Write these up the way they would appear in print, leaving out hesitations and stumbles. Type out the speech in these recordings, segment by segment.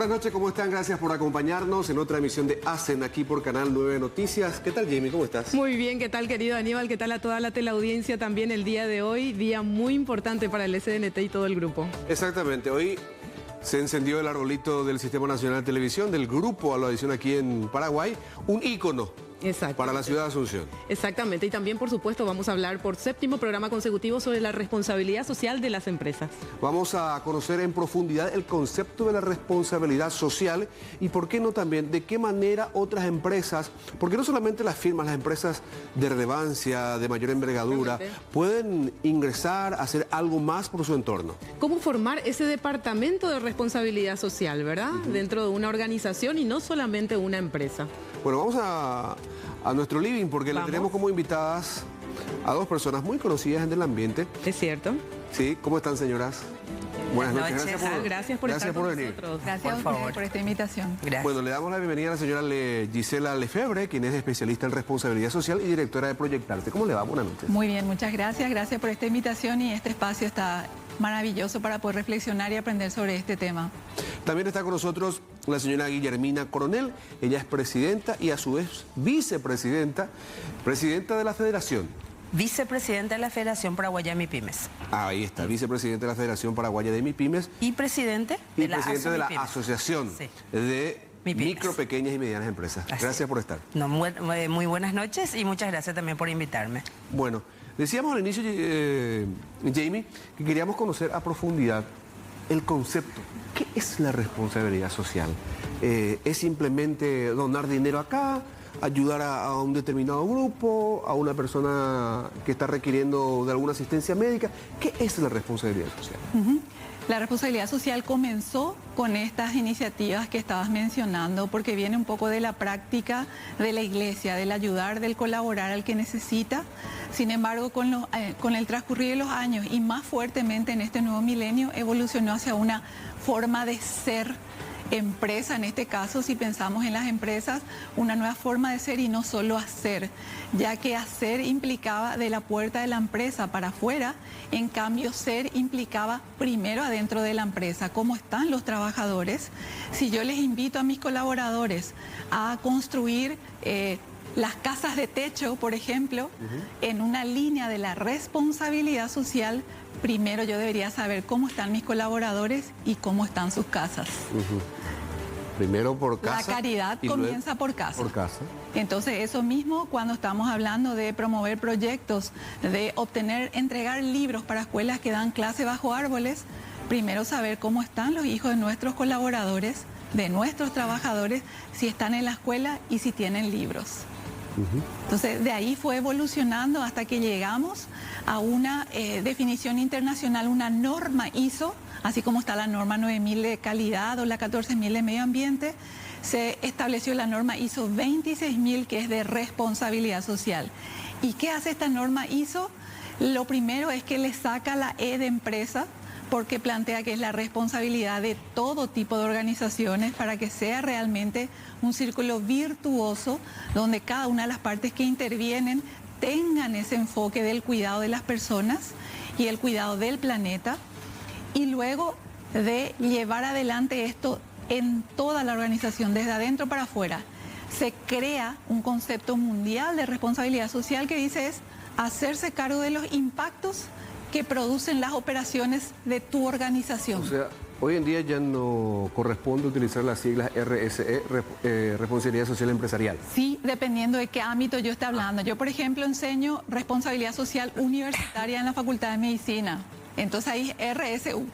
Buenas noches, ¿cómo están? Gracias por acompañarnos en otra emisión de Hacen aquí por Canal 9 Noticias. ¿Qué tal, Jamie? ¿Cómo estás? Muy bien, ¿qué tal, querido Aníbal? ¿Qué tal a toda la teleaudiencia también el día de hoy? Día muy importante para el SDNT y todo el grupo. Exactamente, hoy se encendió el arbolito del Sistema Nacional de Televisión, del grupo a la edición aquí en Paraguay, un ícono. Para la ciudad de Asunción. Exactamente, y también, por supuesto, vamos a hablar por séptimo programa consecutivo sobre la responsabilidad social de las empresas. Vamos a conocer en profundidad el concepto de la responsabilidad social y, por qué no también, de qué manera otras empresas, porque no solamente las firmas, las empresas de relevancia, de mayor envergadura, pueden ingresar a hacer algo más por su entorno. ¿Cómo formar ese departamento de responsabilidad social, verdad? Dentro de una organización y no solamente una empresa. Bueno, vamos a nuestro living porque le tenemos como invitadas a dos personas muy conocidas en el ambiente. ¿Es cierto? Sí, ¿cómo están, señoras? Buenas noches. Gracias por estar con venir. nosotros. Gracias por favor por esta invitación. Gracias. Bueno, le damos la bienvenida a la señora Gisela Lefebvre, quien es especialista en responsabilidad social y directora de Proyectarse. ¿Cómo le va? Buenas noches. Muy bien, muchas gracias. Gracias por esta invitación y este espacio está maravilloso para poder reflexionar y aprender sobre este tema. También está con nosotros la señora Guillermina Coronel. Ella es presidenta y a su vez vicepresidenta, presidenta de la Federación. Vicepresidenta de la Federación Paraguaya de MIPYMES. Ahí está, vicepresidenta de la Federación Paraguaya de MIPYMES. Y presidente de la Asociación de Micro, Pequeñas y Medianas Empresas. Gracias por estar. No, muy buenas noches y muchas gracias también por invitarme. Bueno, decíamos al inicio, Jamie, que queríamos conocer a profundidad el concepto. ¿Qué es la responsabilidad social? ¿Es simplemente donar dinero acá, ayudar a un determinado grupo, a una persona que está requiriendo de alguna asistencia médica? ¿Qué es la responsabilidad social? La responsabilidad social comenzó con estas iniciativas que estabas mencionando porque viene un poco de la práctica de la iglesia, del ayudar, del colaborar al que necesita. Sin embargo, con el transcurrir de los años y más fuertemente en este nuevo milenio, evolucionó hacia una forma de ser empresa, en este caso, si pensamos en las empresas, una nueva forma de ser y no solo hacer, ya que hacer implicaba de la puerta de la empresa para afuera, en cambio ser implicaba primero adentro de la empresa, cómo están los trabajadores. Si yo les invito a mis colaboradores a construir las casas de techo, por ejemplo, en una línea de la responsabilidad social, primero yo debería saber cómo están mis colaboradores y cómo están sus casas. Primero por casa. La caridad comienza por casa. Por casa. Entonces, eso mismo cuando estamos hablando de promover proyectos, de entregar libros para escuelas que dan clase bajo árboles, primero saber cómo están los hijos de nuestros colaboradores, de nuestros trabajadores, si están en la escuela y si tienen libros. Entonces, de ahí fue evolucionando hasta que llegamos a una definición internacional, una norma ISO, así como está la norma 9000 de calidad o la 14000 de medio ambiente, se estableció la norma ISO 26000, que es de responsabilidad social. ¿Y qué hace esta norma ISO? Lo primero es que le saca la E de empresa, porque plantea que es la responsabilidad de todo tipo de organizaciones para que sea realmente un círculo virtuoso donde cada una de las partes que intervienen tengan ese enfoque del cuidado de las personas y el cuidado del planeta, y luego de llevar adelante esto en toda la organización, desde adentro para afuera. Se crea un concepto mundial de responsabilidad social que dice es hacerse cargo de los impactos que producen las operaciones de tu organización. O sea, hoy en día ya no corresponde utilizar las siglas RSE, Responsabilidad Social Empresarial. Sí, dependiendo de qué ámbito yo esté hablando. Yo, por ejemplo, enseño responsabilidad social universitaria en la Facultad de Medicina. Entonces ahí es RSU.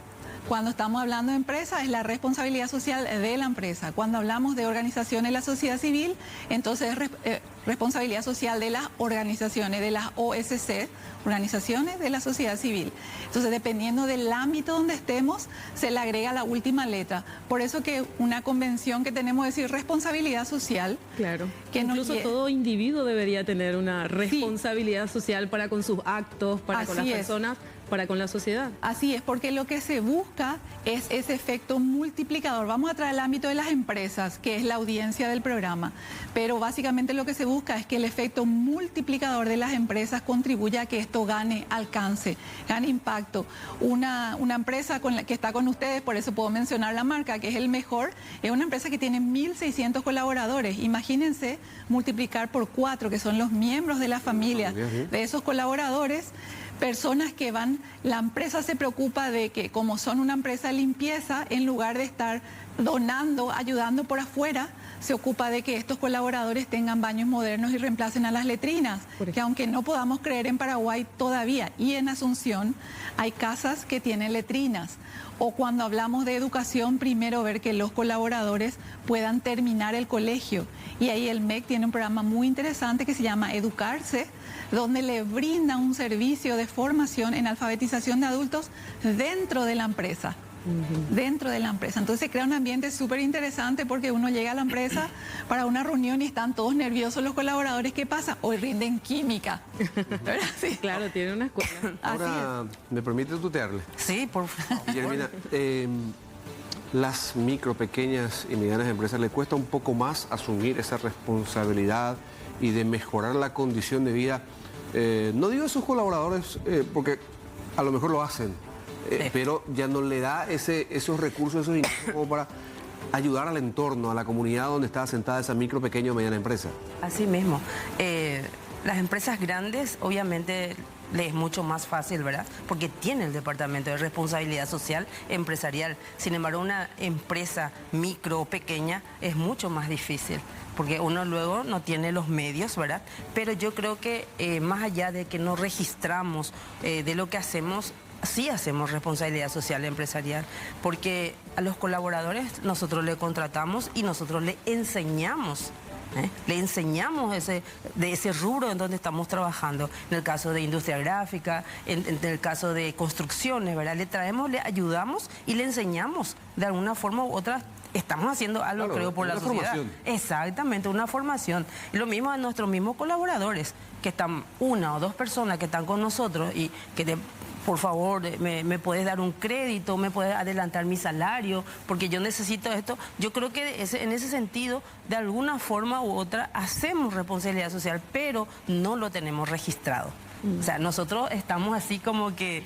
Cuando estamos hablando de empresa, es la responsabilidad social de la empresa. Cuando hablamos de organizaciones de la sociedad civil, entonces es responsabilidad social de las organizaciones, de las OSC, organizaciones de la sociedad civil. Entonces, dependiendo del ámbito donde estemos, se le agrega la última letra. Por eso que una convención que tenemos es decir responsabilidad social. Claro. Que incluso todo individuo debería tener una responsabilidad social para con sus actos, para con las personas, para con la sociedad. Así es, porque lo que se busca es ese efecto multiplicador. Vamos a traer el ámbito de las empresas, que es la audiencia del programa, pero básicamente lo que se busca es que el efecto multiplicador de las empresas contribuya a que esto gane alcance, gane impacto. Una empresa que está con ustedes, por eso puedo mencionar la marca, que es El Mejor, es una empresa que tiene 1.600 colaboradores. Imagínense multiplicar por 4, que son los miembros de la familia de esos colaboradores. Personas que van, la empresa se preocupa de que como son una empresa de limpieza, en lugar de estar donando, ayudando por afuera, se ocupa de que estos colaboradores tengan baños modernos y reemplacen a las letrinas, que aunque no podamos creer en Paraguay todavía y en Asunción, hay casas que tienen letrinas. O cuando hablamos de educación, primero ver que los colaboradores puedan terminar el colegio. Y ahí el MEC tiene un programa muy interesante que se llama Educarse, donde le brinda un servicio de formación en alfabetización de adultos dentro de la empresa. Dentro de la empresa. Entonces se crea un ambiente súper interesante porque uno llega a la empresa para una reunión y están todos nerviosos los colaboradores. ¿Qué pasa? Hoy rinden química. ¿Verdad? Sí. Claro, tiene una escuela. Ahora, ¿me permite tutearle? Sí, por favor. Guillermina, las micro, pequeñas y medianas empresas les cuesta un poco más asumir esa responsabilidad y de mejorar la condición de vida. No digo a sus colaboradores porque a lo mejor lo hacen, pero ya no le da esos recursos, esos ingresos como para ayudar al entorno, a la comunidad donde está asentada esa micro, pequeña o mediana empresa. Así mismo. Las empresas grandes, obviamente, les es mucho más fácil, ¿verdad? Porque tiene el departamento de responsabilidad social empresarial. Sin embargo, una empresa micro o pequeña es mucho más difícil, porque uno luego no tiene los medios, ¿verdad? Pero yo creo que más allá de que no registramos de lo que hacemos, sí hacemos responsabilidad social empresarial, porque a los colaboradores nosotros le contratamos y nosotros le enseñamos. Le enseñamos de ese rubro en donde estamos trabajando. En el caso de industria gráfica, en el caso de construcciones, ¿verdad? Le traemos, le ayudamos y le enseñamos de alguna forma u otra. Estamos haciendo algo, claro, creo, por la sociedad. Formación. Exactamente, una formación. Y lo mismo a nuestros mismos colaboradores, que están una o dos personas que están con nosotros y que por favor, me puedes dar un crédito, me puedes adelantar mi salario, porque yo necesito esto. Yo creo que en ese sentido, de alguna forma u otra, hacemos responsabilidad social, pero no lo tenemos registrado. O sea, nosotros estamos así como que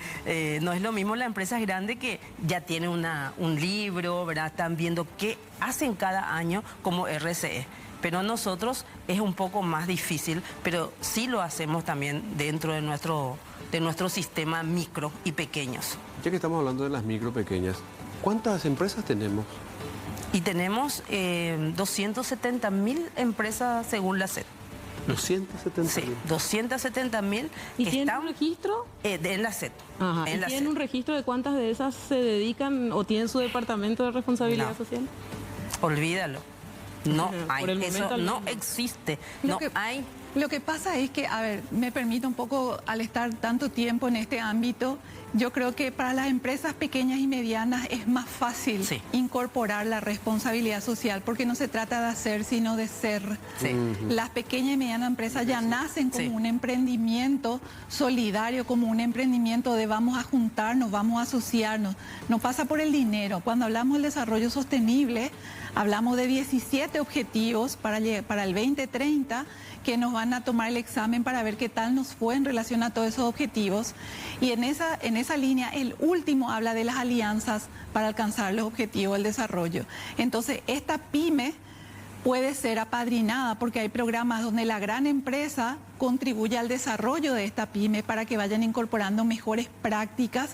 no es lo mismo la empresa grande que ya tiene un libro, ¿verdad? Están viendo qué hacen cada año como RCE. Pero nosotros es un poco más difícil, pero sí lo hacemos también dentro de nuestro sistema micro y pequeños. Ya que estamos hablando de las micro pequeñas, ¿cuántas empresas tenemos? Y tenemos 270.000 empresas según la SED. 270.000. Sí, 270.000. ¿Y tienen un registro? En la SED. Ajá. ¿Y tienen un registro de cuántas de esas se dedican o tienen su departamento de responsabilidad social? Olvídalo. No hay, eso no existe, no hay. Lo que pasa es que, a ver, me permito un poco, al estar tanto tiempo en este ámbito, yo creo que para las empresas pequeñas y medianas es más fácil incorporar la responsabilidad social, porque no se trata de hacer, sino de ser. Las pequeñas y medianas empresas ya nacen como un emprendimiento solidario, como un emprendimiento de vamos a juntarnos, vamos a asociarnos. No pasa por el dinero. Cuando hablamos del desarrollo sostenible, hablamos de 17 objetivos para el 2030, que nos van a tomar el examen para ver qué tal nos fue en relación a todos esos objetivos. Y en esa línea, el último habla de las alianzas para alcanzar los objetivos del desarrollo. Entonces, esta pyme puede ser apadrinada porque hay programas donde la gran empresa contribuye al desarrollo de esta pyme para que vayan incorporando mejores prácticas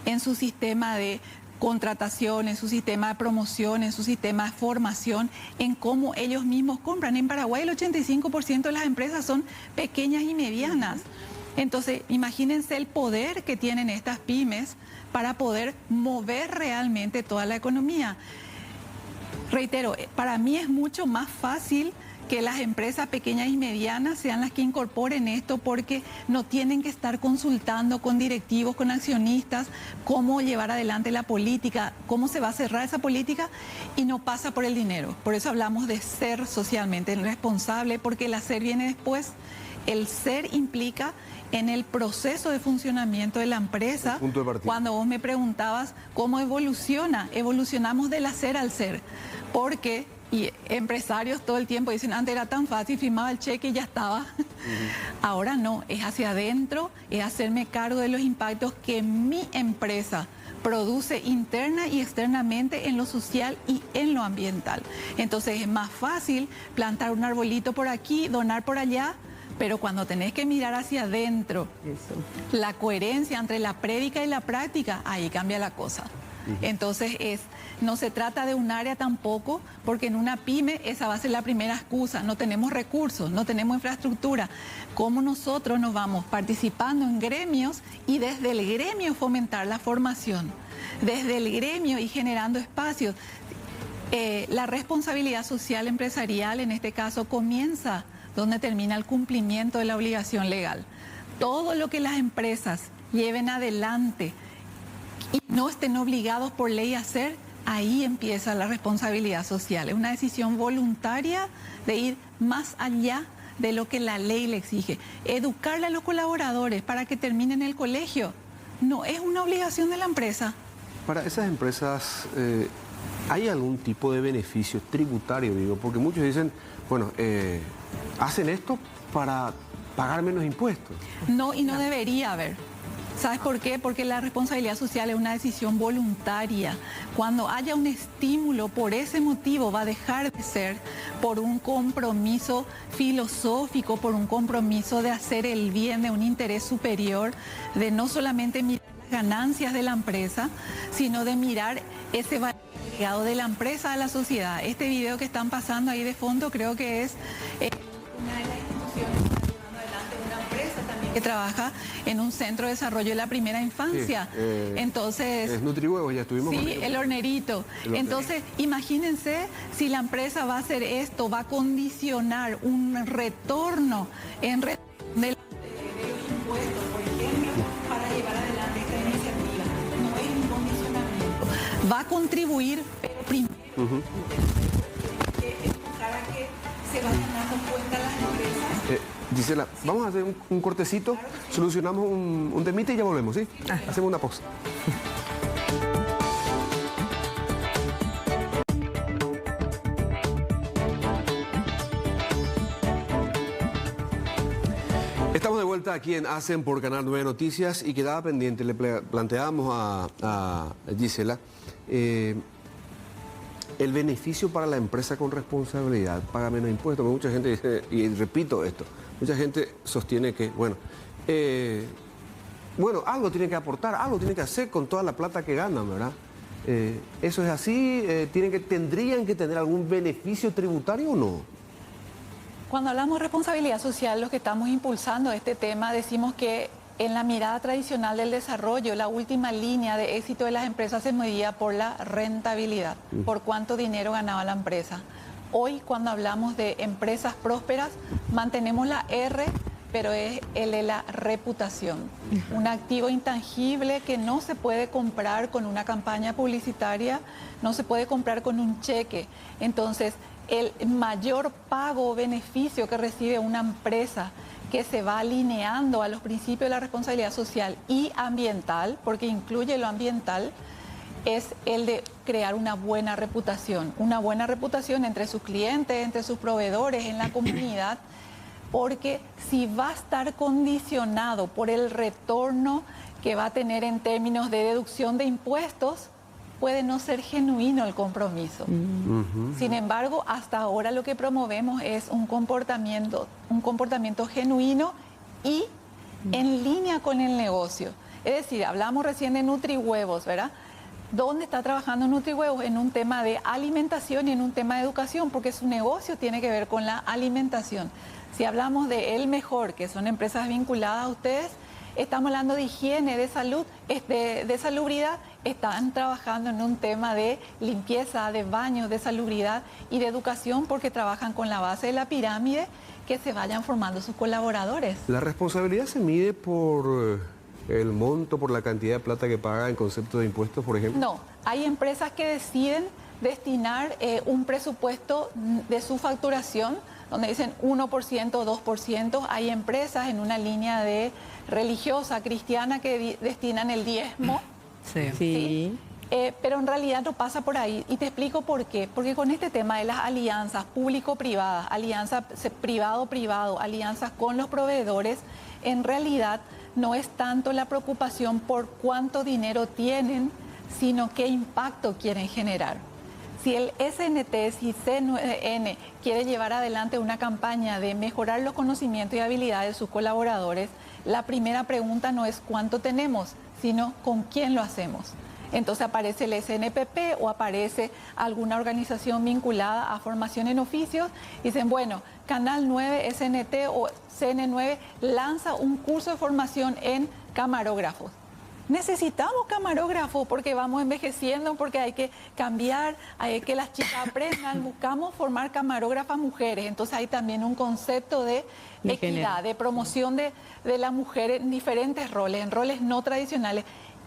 en su sistema de contratación, en su sistema de promoción, en su sistema de formación, en cómo ellos mismos compran. En Paraguay el 85% de las empresas son pequeñas y medianas. Entonces, imagínense el poder que tienen estas pymes para poder mover realmente toda la economía. Reitero, para mí es mucho más fácil que las empresas pequeñas y medianas sean las que incorporen esto, porque no tienen que estar consultando con directivos, con accionistas, cómo llevar adelante la política, cómo se va a cerrar esa política, y no pasa por el dinero. Por eso hablamos de ser socialmente responsable, porque el hacer viene después El ser implica en el proceso de funcionamiento de la empresa. Punto de partida. Cuando vos me preguntabas cómo evoluciona, evolucionamos del hacer al ser. Porque y empresarios todo el tiempo dicen, antes era tan fácil, firmaba el cheque y ya estaba. Ahora no, es hacia adentro, es hacerme cargo de los impactos que mi empresa produce interna y externamente en lo social y en lo ambiental. Entonces es más fácil plantar un arbolito por aquí, donar por allá, pero cuando tenés que mirar hacia adentro, la coherencia entre la prédica y la práctica, ahí cambia la cosa. Entonces no se trata de un área tampoco, porque en una pyme esa va a ser la primera excusa. No tenemos recursos, no tenemos infraestructura. ¿Cómo nosotros nos vamos participando en gremios y desde el gremio fomentar la formación? Desde el gremio y generando espacios. La responsabilidad social empresarial en este caso comienza donde termina el cumplimiento de la obligación legal. Todo lo que las empresas lleven adelante y no estén obligados por ley a hacer, ahí empieza la responsabilidad social. Es una decisión voluntaria de ir más allá de lo que la ley le exige. Educarle a los colaboradores para que terminen el colegio no es una obligación de la empresa. Para esas empresas, ¿hay algún tipo de beneficio tributario, digo? Porque muchos dicen, bueno, hacen esto para pagar menos impuestos. No, y no debería haber. ¿Sabes por qué? Porque la responsabilidad social es una decisión voluntaria. Cuando haya un estímulo por ese motivo va a dejar de ser por un compromiso filosófico, por un compromiso de hacer el bien, de un interés superior, de no solamente mirar las ganancias de la empresa, sino de mirar ese valor agregado de la empresa a la sociedad. Este video que están pasando ahí de fondo creo que es una de las instituciones que está llevando adelante una empresa también que trabaja en un centro de desarrollo de la primera infancia. Sí, entonces, es Nutrihuevos, ya estuvimos con sí, ellos. el hornerito. Entonces, imagínense si la empresa va a hacer esto, va a condicionar un retorno en de los impuestos, por ejemplo, para llevar adelante esta iniciativa. No es un condicionamiento. Va a contribuir, pero primero empujar a que se vayan dando cuenta las empresas. Gisela, vamos a hacer un cortecito, solucionamos un temita y ya volvemos, ¿sí? Hacemos una pausa. Estamos de vuelta aquí en Hacen por Canal 9 Noticias y quedaba pendiente, le planteábamos a Gisela, el beneficio para la empresa con responsabilidad, paga menos impuestos. Mucha gente dice, y repito esto, mucha gente sostiene que, bueno, algo tiene que aportar, algo tiene que hacer con toda la plata que ganan, ¿verdad? ¿Eso es así? ¿Tendrían que tener algún beneficio tributario o no? Cuando hablamos de responsabilidad social, los que estamos impulsando este tema, decimos que en la mirada tradicional del desarrollo, la última línea de éxito de las empresas se medía por la rentabilidad, por cuánto dinero ganaba la empresa. Hoy, cuando hablamos de empresas prósperas, mantenemos la R, pero es el de la reputación. Un activo intangible que no se puede comprar con una campaña publicitaria, no se puede comprar con un cheque. Entonces, el mayor pago o beneficio que recibe una empresa que se va alineando a los principios de la responsabilidad social y ambiental, porque incluye lo ambiental, es el de crear una buena reputación entre sus clientes, entre sus proveedores, en la comunidad, porque si va a estar condicionado por el retorno que va a tener en términos de deducción de impuestos, puede no ser genuino el compromiso. Sin embargo, hasta ahora lo que promovemos es un comportamiento genuino y en línea con el negocio. Es decir, hablamos recién de Nutrihuevos, ¿verdad? ¿Dónde está trabajando Nutrihuevos? En un tema de alimentación y en un tema de educación, porque su negocio tiene que ver con la alimentación. Si hablamos de El Mejor, que son empresas vinculadas a ustedes, estamos hablando de higiene, de salud, de salubridad. Están trabajando en un tema de limpieza, de baños, de salubridad y de educación, porque trabajan con la base de la pirámide, que se vayan formando sus colaboradores. ¿La responsabilidad se mide por el monto, por la cantidad de plata que paga en concepto de impuestos, por ejemplo? No, hay empresas que deciden destinar un presupuesto de su facturación donde dicen 1%, 2%. Hay empresas en una línea de religiosa, cristiana, que destinan el diezmo. Sí. ¿Sí? Pero en realidad no pasa por ahí. Y te explico por qué. Porque con este tema de las alianzas público-privadas, alianzas privado-privado, alianzas con los proveedores, en realidad no es tanto la preocupación por cuánto dinero tienen, sino qué impacto quieren generar. Si el SNT, si CNN quiere llevar adelante una campaña de mejorar los conocimientos y habilidades de sus colaboradores, la primera pregunta no es cuánto tenemos, sino con quién lo hacemos. Entonces aparece el SNPP o aparece alguna organización vinculada a formación en oficios. Dicen, bueno, Canal 9, SNT o CN9 lanza un curso de formación en camarógrafos. Necesitamos camarógrafos porque vamos envejeciendo, porque hay que cambiar, hay que las chicas aprendan. Buscamos formar camarógrafas mujeres. Entonces hay también un concepto de equidad, de promoción de la mujer en diferentes roles, en roles no tradicionales.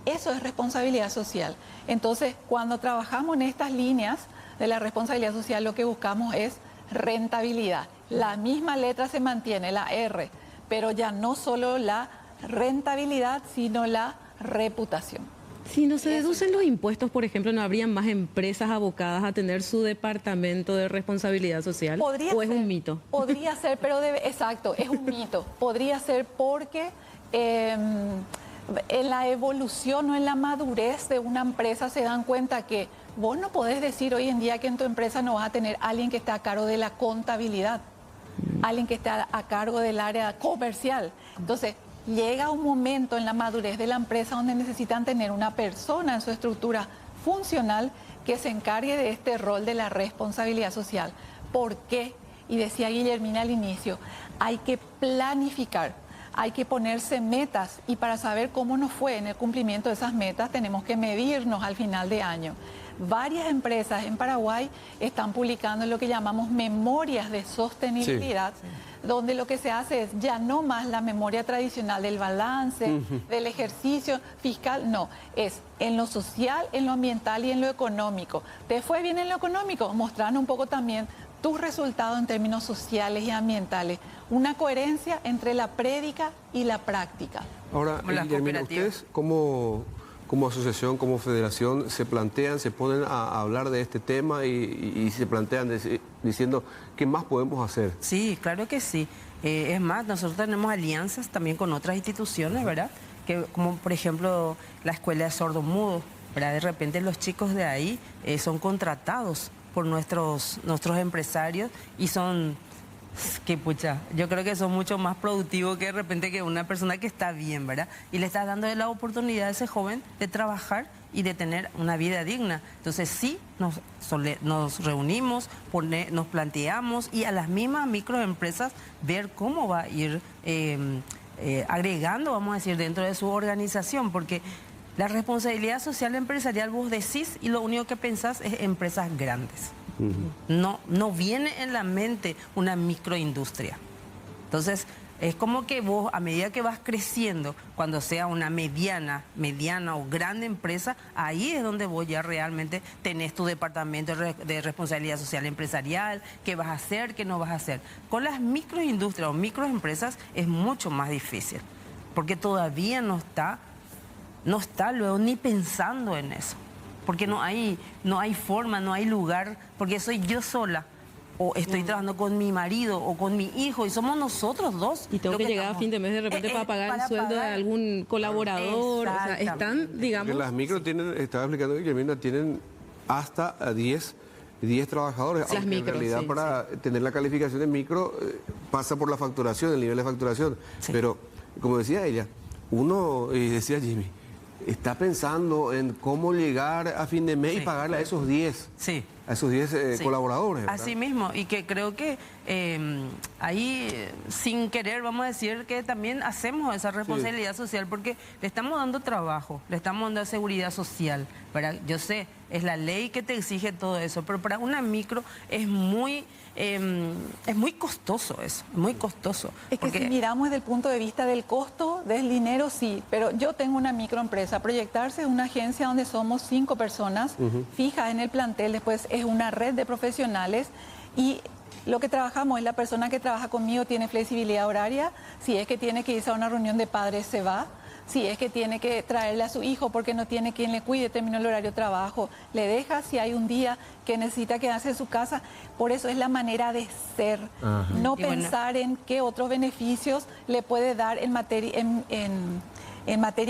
Eso es responsabilidad social. Entonces, cuando trabajamos en estas líneas de la responsabilidad social, lo que buscamos es rentabilidad. La misma letra se mantiene, la R, pero ya no solo la rentabilidad, sino la reputación. Si no se deducen los impuestos, por ejemplo, ¿no habrían más empresas abocadas a tener su departamento de responsabilidad social? Podría ¿O ser, es un mito? Podría ser, pero exacto, es un mito. Podría ser porque en la evolución o en la madurez de una empresa se dan cuenta que vos no podés decir hoy en día que en tu empresa no vas a tener alguien que esté a cargo de la contabilidad, alguien que esté a cargo del área comercial. Entonces, llega un momento en la madurez de la empresa donde necesitan tener una persona en su estructura funcional que se encargue de este rol de la responsabilidad social. ¿Por qué? Y decía Guillermina al inicio, hay que planificar. Hay que ponerse metas y para saber cómo nos fue en el cumplimiento de esas metas tenemos que medirnos al final de año. Varias empresas en Paraguay están publicando lo que llamamos memorias de sostenibilidad, donde lo que se hace es ya no más la memoria tradicional del balance, del ejercicio fiscal, no, es en lo social, en lo ambiental y en lo económico. ¿Te fue bien en lo económico? Mostrando un poco también tus resultados en términos sociales y ambientales. Una coherencia entre la prédica y la práctica. Ahora, Guillermina, ustedes como asociación, como federación, se plantean, se ponen a hablar de este tema y se plantean diciendo qué más podemos hacer. Sí, claro que sí. Es más, nosotros tenemos alianzas también con otras instituciones, ¿verdad? Que, como por ejemplo la Escuela de Sordomudos, ¿verdad? De repente los chicos de ahí son contratados por nuestros empresarios y son, que pucha, yo creo que son mucho más productivos que de repente que una persona que está bien, ¿verdad? Y le estás dando la oportunidad a ese joven de trabajar y de tener una vida digna. Entonces sí, nos reunimos, nos planteamos y a las mismas microempresas ver cómo va a ir agregando, vamos a decir, dentro de su organización, porque la responsabilidad social empresarial vos decís y lo único que pensás es empresas grandes. No viene en la mente una microindustria. Entonces, es como que vos, a medida que vas creciendo, cuando sea una mediana o grande empresa, ahí es donde vos ya realmente tenés tu departamento de responsabilidad social empresarial, qué vas a hacer, qué no vas a hacer. Con las microindustrias o microempresas es mucho más difícil, porque todavía no está luego ni pensando en eso, porque no hay forma, no hay lugar, porque soy yo sola, o estoy trabajando con mi marido o con mi hijo y somos nosotros dos. Y tengo que llegar a fin de mes de repente para pagar el sueldo de algún colaborador. O sea, están, digamos... Porque las micro tienen, estaba explicando Guillermina, tienen hasta 10 trabajadores. Las micro, en realidad para tener la calificación de micro pasa por la facturación, el nivel de facturación. Sí. Pero, como decía ella, uno, y decía Jimmy, está pensando en cómo llegar a fin de mes y pagarle a esos 10. Sí. A esos 10 colaboradores, ¿verdad? Así mismo, y que creo que ahí, sin querer, vamos a decir que también hacemos esa responsabilidad social, porque le estamos dando trabajo, le estamos dando seguridad social, ¿verdad? Yo sé, es la ley que te exige todo eso, pero para una micro es muy costoso eso, muy costoso. Es que si miramos desde el punto de vista del costo del dinero, sí, pero yo tengo una microempresa, proyectarse en una agencia donde somos 5 personas fijas en el plantel, después es una red de profesionales y lo que trabajamos es la persona que trabaja conmigo tiene flexibilidad horaria, si es que tiene que irse a una reunión de padres se va, si es que tiene que traerle a su hijo porque no tiene quien le cuide, terminó el horario de trabajo, le deja, si hay un día que necesita quedarse en su casa, por eso es la manera de ser, no pensar en qué otros beneficios le puede dar en materia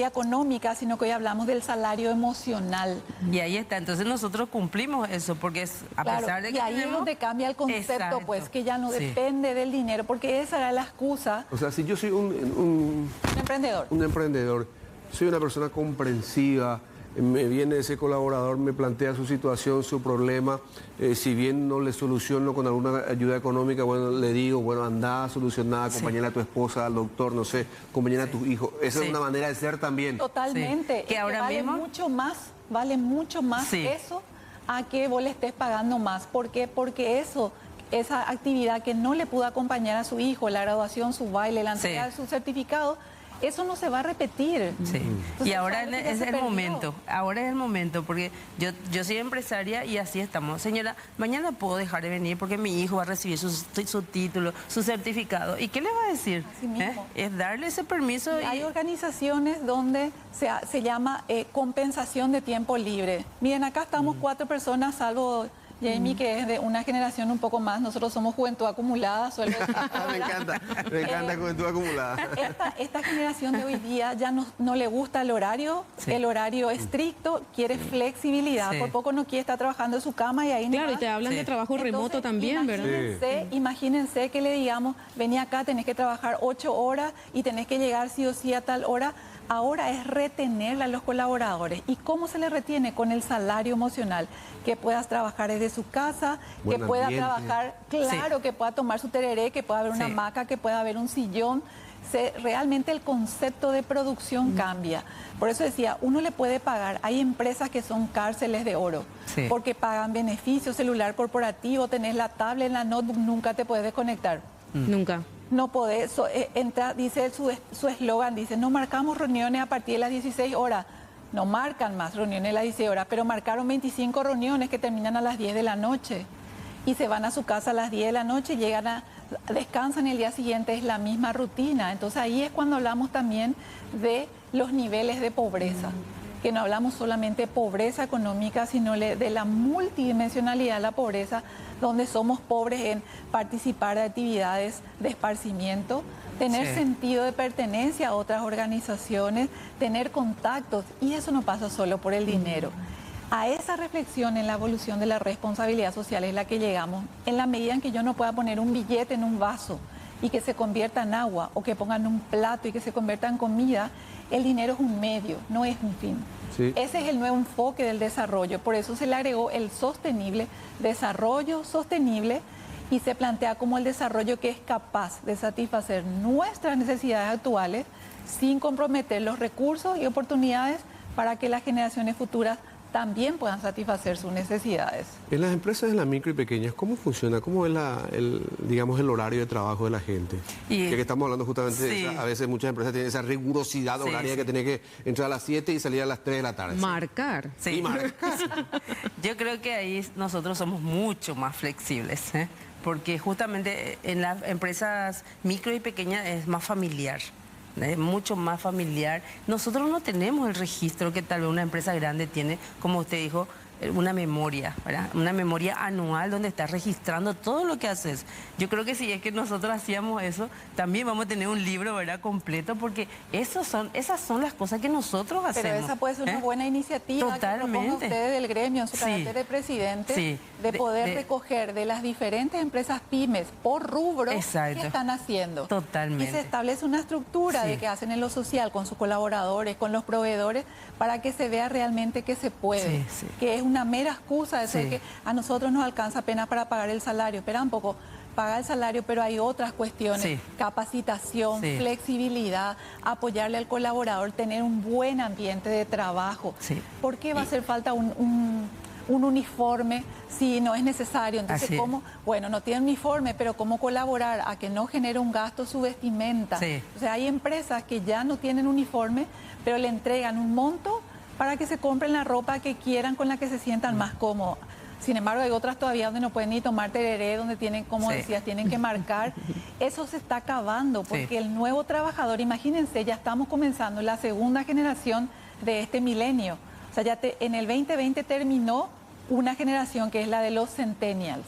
económica, sino que hoy hablamos del salario emocional. Y ahí está, entonces nosotros cumplimos eso, porque es a pesar de que y ahí es donde cambia el concepto, pues, que ya no depende del dinero, porque esa era la excusa. O sea, si yo soy un emprendedor, soy una persona comprensiva, me viene ese colaborador, me plantea su situación, su problema, si bien no le soluciono con alguna ayuda económica, bueno, le digo, bueno, anda a solucionar, acompañar a tu esposa, al doctor, no sé, acompañar a tu hijo. Esa es una manera de ser también. Totalmente. Que ahora vale mismo vale mucho más eso a que vos le estés pagando más. ¿Por qué? Porque esa actividad que no le pudo acompañar a su hijo, la graduación, su baile, la entrega de su certificado, eso no se va a repetir. Sí. Entonces, y ahora es el momento, porque yo soy empresaria y así estamos. Señora, mañana puedo dejar de venir porque mi hijo va a recibir su título, su certificado. ¿Y qué le va a decir? Así mismo. Es darle ese permiso. Hay organizaciones donde se llama compensación de tiempo libre. Miren, acá estamos 4 personas, salvo Jamie, que es de una generación un poco más, nosotros somos juventud acumulada. Me encanta juventud acumulada. Esta generación de hoy día ya no le gusta el horario estricto, quiere flexibilidad, por poco no quiere estar trabajando en su cama y ahí Claro, y te hablan de trabajo remoto también, ¿verdad? Imagínense que le digamos, vení acá, tenés que trabajar 8 horas y tenés que llegar sí o sí a tal hora. Ahora es retenerla a los colaboradores. ¿Y cómo se le retiene? Con el salario emocional. Que puedas trabajar desde su casa, que pueda trabajar, que pueda tomar su tereré, que pueda haber una hamaca, que pueda haber un sillón. Realmente el concepto de producción cambia. Por eso decía, uno le puede pagar. Hay empresas que son cárceles de oro, porque pagan beneficios, celular corporativo, tenés la tablet, la notebook, nunca te puedes desconectar. Nunca. No podés, dice su eslogan, dice, no marcamos reuniones a partir de las 16 horas. No marcan más reuniones a las 16 horas, pero marcaron 25 reuniones que terminan a las 10 de la noche. Y se van a su casa a las 10 de la noche, descansan y el día siguiente es la misma rutina. Entonces ahí es cuando hablamos también de los niveles de pobreza. Que no hablamos solamente de pobreza económica, sino de la multidimensionalidad de la pobreza, donde somos pobres en participar de actividades de esparcimiento, tener sentido de pertenencia a otras organizaciones, tener contactos, y eso no pasa solo por el dinero. A esa reflexión en la evolución de la responsabilidad social es la que llegamos, en la medida en que yo no pueda poner un billete en un vaso y que se convierta en agua, o que pongan un plato y que se convierta en comida. El dinero es un medio, no es un fin. Ese es el nuevo enfoque del desarrollo, por eso se le agregó el sostenible, desarrollo sostenible, y se plantea como el desarrollo que es capaz de satisfacer nuestras necesidades actuales sin comprometer los recursos y oportunidades para que las generaciones futuras también puedan satisfacer sus necesidades. En las empresas de las micro y pequeñas, ¿cómo funciona? ¿Cómo es el horario de trabajo de la gente? Ya que estamos hablando justamente de esa, a veces muchas empresas tienen esa rigurosidad horaria que tiene que entrar a las 7 y salir a las 3 de la tarde. Marcar. Y marcar. Yo creo que ahí nosotros somos mucho más flexibles, porque justamente en las empresas micro y pequeñas es más familiar. Es mucho más familiar. Nosotros no tenemos el registro que tal vez una empresa grande tiene, como usted dijo, una memoria, ¿verdad? Una memoria anual donde estás registrando todo lo que haces. Yo creo que si es que nosotros hacíamos eso, también vamos a tener un libro, ¿verdad?, completo, porque esas son las cosas que nosotros hacemos. Pero esa puede ser una buena iniciativa. Totalmente. Que proponga usted del gremio en su carácter de presidente, de poder recoger de las diferentes empresas pymes por rubro qué están haciendo. Totalmente. Y se establece una estructura de qué hacen en lo social con sus colaboradores, con los proveedores, para que se vea realmente que se puede, que es una mera excusa de decir que a nosotros nos alcanza apenas para pagar el salario. Espera un poco, paga el salario, pero hay otras cuestiones, capacitación, flexibilidad, apoyarle al colaborador, tener un buen ambiente de trabajo. ¿Por qué va a hacer falta un uniforme si no es necesario? Entonces, ¿cómo? Bueno, no tiene uniforme, pero ¿cómo colaborar a que no genere un gasto su vestimenta? O sea, hay empresas que ya no tienen uniforme, pero le entregan un monto para que se compren la ropa que quieran, con la que se sientan más cómodos. Sin embargo, hay otras todavía donde no pueden ni tomar tereré, donde tienen, como Sí. decías, tienen que marcar. Eso se está acabando porque Sí. el nuevo trabajador, imagínense, ya estamos comenzando la segunda generación de este milenio. O sea, en el 2020 terminó una generación que es la de los centennials.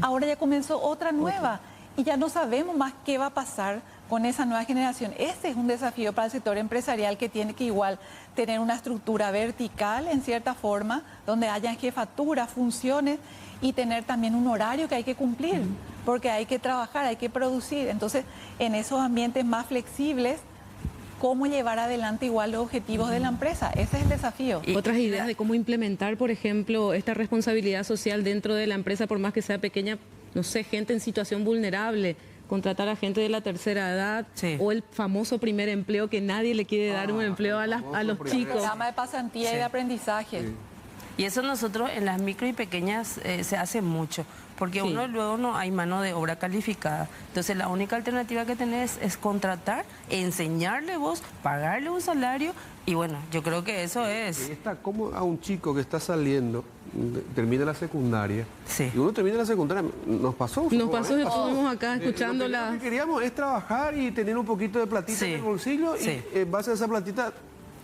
Ahora ya comenzó otra nueva y ya no sabemos más qué va a pasar con esa nueva generación. Ese es un desafío para el sector empresarial que tiene que igual tener una estructura vertical en cierta forma, donde haya jefatura, funciones y tener también un horario que hay que cumplir, porque hay que trabajar, hay que producir. Entonces, en esos ambientes más flexibles, cómo llevar adelante igual los objetivos de la empresa. Ese es el desafío. Otras ideas de cómo implementar, por ejemplo, esta responsabilidad social dentro de la empresa, por más que sea pequeña, no sé, gente en situación vulnerable, contratar a gente de la tercera edad, Sí. o el famoso primer empleo que nadie le quiere dar un empleo a los primer chicos. Programa de pasantía y Sí. de aprendizaje. Sí. Y eso nosotros en las micro y pequeñas se hace mucho, porque Sí. uno luego no hay mano de obra calificada. Entonces la única alternativa que tenés es contratar, enseñarle vos, pagarle un salario y bueno, yo creo que eso es... Está como a un chico que está saliendo, termina la secundaria, Sí. y uno termina la secundaria, nos pasó. Nos pasó, estuvimos acá Lo escuchando primero la... que queríamos es trabajar y tener un poquito de platita Sí. en el bolsillo Sí. y en base a esa platita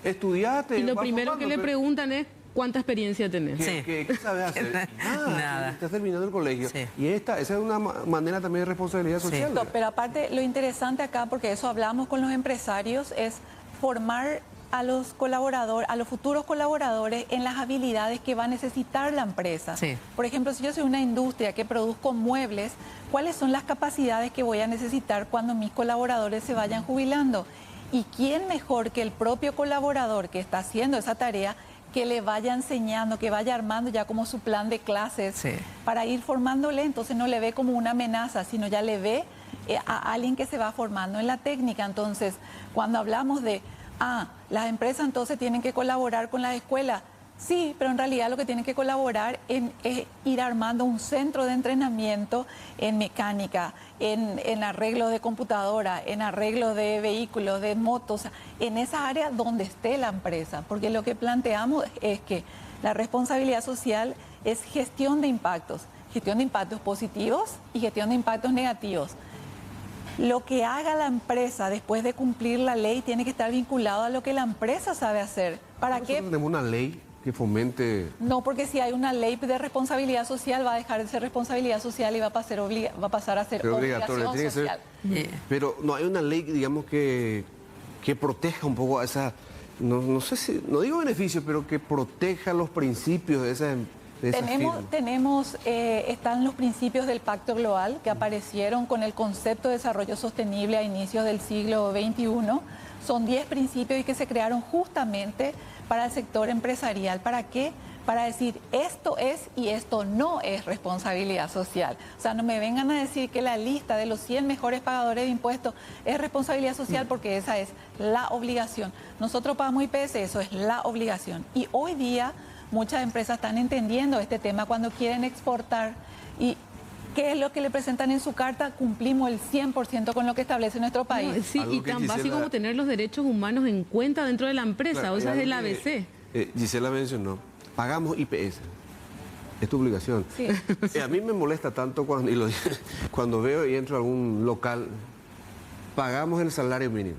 estudiaste. Y lo vas primero que formando, le pero preguntan es, ¿cuánta experiencia tenés? ¿Qué, Sí. qué sabes hacer? Nada. Estás terminando el colegio. Sí. Y esa es una manera también de responsabilidad social. Pero aparte, lo interesante acá, porque eso hablamos con los empresarios, es formar a los colaboradores, a los futuros colaboradores en las habilidades que va a necesitar la empresa. Sí. Por ejemplo, si yo soy una industria que produzco muebles, ¿cuáles son las capacidades que voy a necesitar cuando mis colaboradores se vayan jubilando? ¿Y quién mejor que el propio colaborador que está haciendo esa tarea que le vaya enseñando, que vaya armando ya como su plan de clases Sí. para ir formándole? Entonces no le ve como una amenaza, sino ya le ve a alguien que se va formando en la técnica. Entonces, cuando hablamos de, las empresas entonces tienen que colaborar con las escuelas, sí, pero en realidad lo que tienen que colaborar es ir armando un centro de entrenamiento en mecánica, en arreglo de computadora, en arreglo de vehículos, de motos, en esa área donde esté la empresa. Porque lo que planteamos es que la responsabilidad social es gestión de impactos positivos y gestión de impactos negativos. Lo que haga la empresa después de cumplir la ley tiene que estar vinculado a lo que la empresa sabe hacer. ¿Para Nosotros qué? tenemos una ley que fomente... No, porque si hay una ley de responsabilidad social, va a dejar de ser responsabilidad social y va a pasar a ser Pero obligatoria, obligación tiene que ser- social. Pero no hay una ley, digamos, que proteja un poco a esa... No sé si... No digo beneficio, pero que proteja los principios de esa firma. Están los principios del Pacto Global que aparecieron con el concepto de desarrollo sostenible a inicios del siglo XXI. Son 10 principios y que se crearon justamente para el sector empresarial. ¿Para qué? Para decir esto es y esto no es responsabilidad social. O sea, no me vengan a decir que la lista de los 100 mejores pagadores de impuestos es responsabilidad social porque esa es la obligación. Nosotros pagamos IPS, eso es la obligación. Y hoy día muchas empresas están entendiendo este tema cuando quieren exportar. ¿Y qué es lo que le presentan en su carta? Cumplimos el 100% con lo que establece nuestro país. No, sí, Algo y que tan Gisela- básico como tener los derechos humanos en cuenta dentro de la empresa, Claro, o sea, hay es el algo ABC. que, Gisela mencionó, pagamos IPS. Es tu obligación. Sí. A mí me molesta tanto cuando veo y entro a algún local, pagamos el salario mínimo.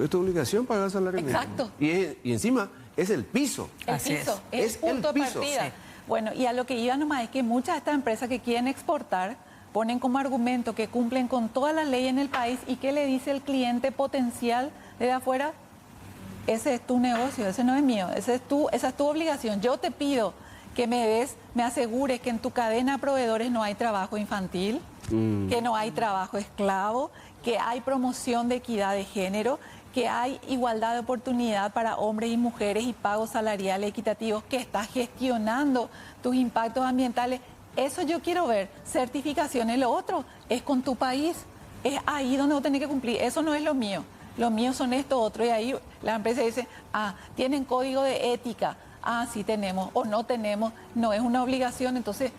Es tu obligación pagar el salario Exacto. mínimo. Y encima es el piso. El Así piso, es. es punto Es de el piso, partida. sí. Bueno, y a lo que iba nomás es que muchas de estas empresas que quieren exportar ponen como argumento que cumplen con toda la ley en el país y que le dice el cliente potencial de afuera, ese es tu negocio, ese no es mío, esa es tu obligación. Yo te pido que me asegures que en tu cadena de proveedores no hay trabajo infantil, que no hay trabajo esclavo, que hay promoción de equidad de género, que hay igualdad de oportunidad para hombres y mujeres y pagos salariales equitativos, que estás gestionando tus impactos ambientales. Eso yo quiero ver. Certificaciones, lo otro es con tu país. Es ahí donde vos tenés que cumplir. Eso no es lo mío. Lo mío son esto otro. Y ahí la empresa dice, tienen código de ética. Sí tenemos o no tenemos. No es una obligación. Entonces,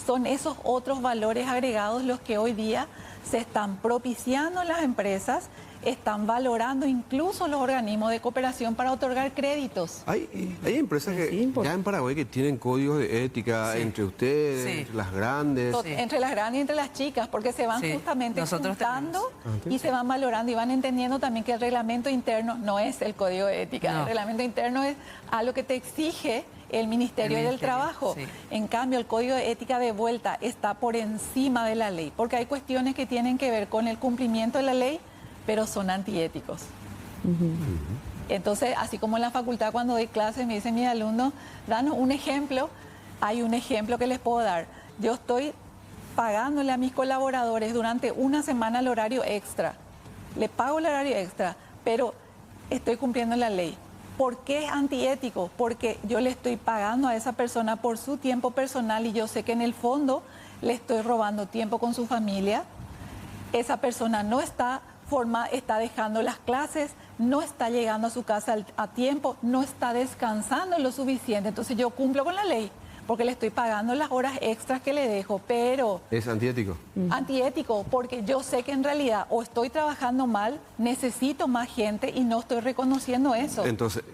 son esos otros valores agregados los que hoy día se están propiciando en las empresas están valorando incluso los organismos de cooperación para otorgar créditos. Hay empresas que ya en Paraguay que tienen códigos de ética entre ustedes, entre las grandes. Entre las grandes y entre las chicas, porque se van justamente juntando y se van valorando y van entendiendo también que el reglamento interno no es el código de ética. El reglamento interno es algo que te exige el Ministerio del Trabajo. En cambio, el código de ética de vuelta está por encima de la ley, porque hay cuestiones que tienen que ver con el cumplimiento de la ley, pero son antiéticos. Entonces, así como en la facultad cuando doy clases me dicen mis alumnos, danos un ejemplo, hay un ejemplo que les puedo dar. Yo estoy pagándole a mis colaboradores durante una semana el horario extra. Le pago el horario extra, pero estoy cumpliendo la ley. ¿Por qué es antiético? Porque yo le estoy pagando a esa persona por su tiempo personal y yo sé que en el fondo le estoy robando tiempo con su familia. Esa persona no está está dejando las clases, no está llegando a su casa a tiempo, no está descansando lo suficiente. Entonces yo cumplo con la ley porque le estoy pagando las horas extras que le dejo, pero... ¿Es antiético? Antiético, porque yo sé que en realidad o estoy trabajando mal, necesito más gente y no estoy reconociendo eso. Entonces,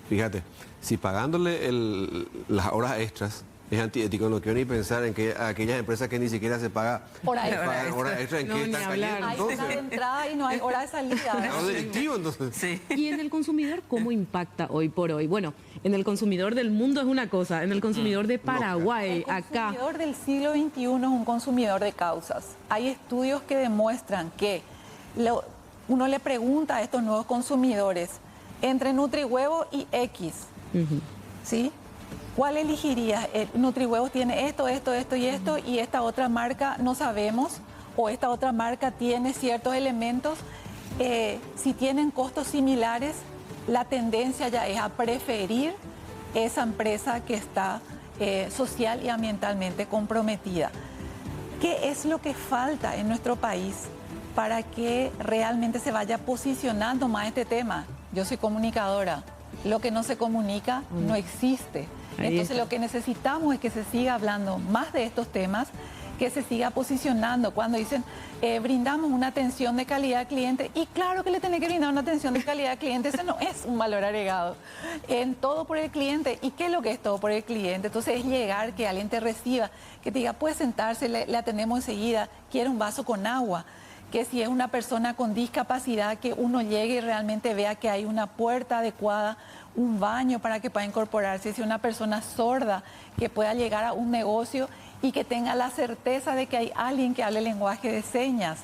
fíjate, si pagándole las horas extras es antiético, no quiero ni pensar en que aquellas empresas que ni siquiera se paga por ahí horas extras, ¿en qué están cayendo? Hay hora de entrada y no hay hora de salida. No, directivo, entonces. Sí. ¿Y en el consumidor cómo impacta hoy por hoy? Bueno, en el consumidor del mundo es una cosa, en el consumidor de Paraguay, acá... El consumidor del siglo XXI es un consumidor de causas. Hay estudios que demuestran que uno le pregunta a estos nuevos consumidores entre Nutrihuevo y X, ¿sí? ¿Cuál elegirías? Nutrihuevos tiene esto, esto, esto y esto, y esta otra marca no sabemos, o esta otra marca tiene ciertos elementos. Si tienen costos similares, la tendencia ya es a preferir esa empresa que está social y ambientalmente comprometida. ¿Qué es lo que falta en nuestro país para que realmente se vaya posicionando más este tema? Yo soy comunicadora. Lo que no se comunica no existe. Entonces lo que necesitamos es que se siga hablando más de estos temas, que se siga posicionando. Cuando dicen, brindamos una atención de calidad al cliente, y claro que le tiene que brindar una atención de calidad al cliente, ese no es un valor agregado. En todo por el cliente. ¿Y qué es lo que es todo por el cliente? Entonces es llegar, que alguien te reciba, que te diga, puede sentarse, le atendemos enseguida, quiere un vaso con agua. Que si es una persona con discapacidad, que uno llegue y realmente vea que hay una puerta adecuada, un baño para que pueda incorporarse. Si es una persona sorda, que pueda llegar a un negocio y que tenga la certeza de que hay alguien que hable lenguaje de señas.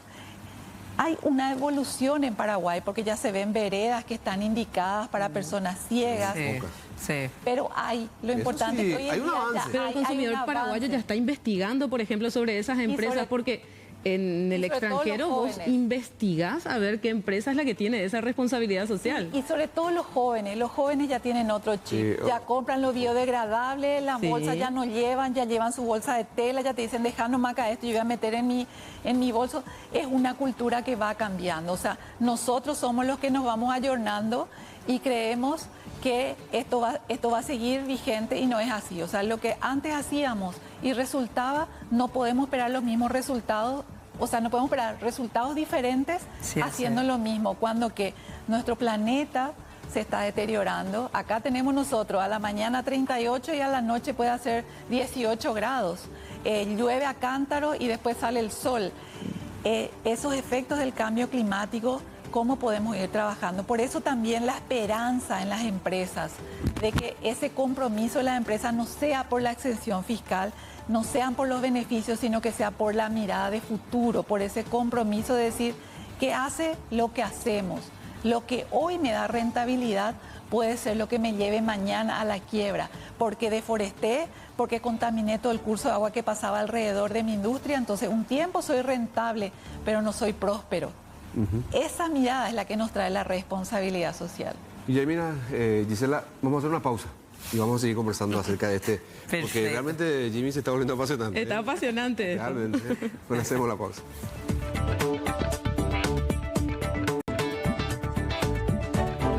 Hay una evolución en Paraguay porque ya se ven veredas que están indicadas para personas ciegas. Sí. Pero lo importante sí, es que hoy hay un avance. Pero el consumidor paraguayo ya está investigando, por ejemplo, sobre esas empresas, porque en el extranjero vos investigas a ver qué empresa es la que tiene esa responsabilidad social. Y sobre todo los jóvenes ya tienen otro chip, ya compran lo biodegradable, las bolsas ya no llevan, ya llevan su bolsa de tela, ya te dicen, deja nomás acá esto, yo voy a meter en mi bolso. Es una cultura que va cambiando, o sea, nosotros somos los que nos vamos ayornando y creemos que esto va a seguir vigente y no es así. O sea, lo que antes hacíamos y resultaba, no podemos esperar los mismos resultados, o sea, no podemos esperar resultados diferentes haciendo lo mismo, cuando que nuestro planeta se está deteriorando. Acá tenemos nosotros a la mañana 38 y a la noche puede hacer 18 grados. Llueve a cántaro y después sale el sol. Esos efectos del cambio climático, ¿cómo podemos ir trabajando? Por eso también la esperanza en las empresas, de que ese compromiso de las empresas no sea por la exención fiscal, no sean por los beneficios, sino que sea por la mirada de futuro, por ese compromiso de decir que hace lo que hacemos. Lo que hoy me da rentabilidad puede ser lo que me lleve mañana a la quiebra, porque deforesté, porque contaminé todo el curso de agua que pasaba alrededor de mi industria, entonces un tiempo soy rentable, pero no soy próspero. Esa mirada es la que nos trae la responsabilidad social. Y ya mira, Gisela, vamos a hacer una pausa y vamos a seguir conversando acerca de este, porque realmente Jimmy se está volviendo apasionante. Está apasionante. Realmente. Bueno, hacemos la pausa.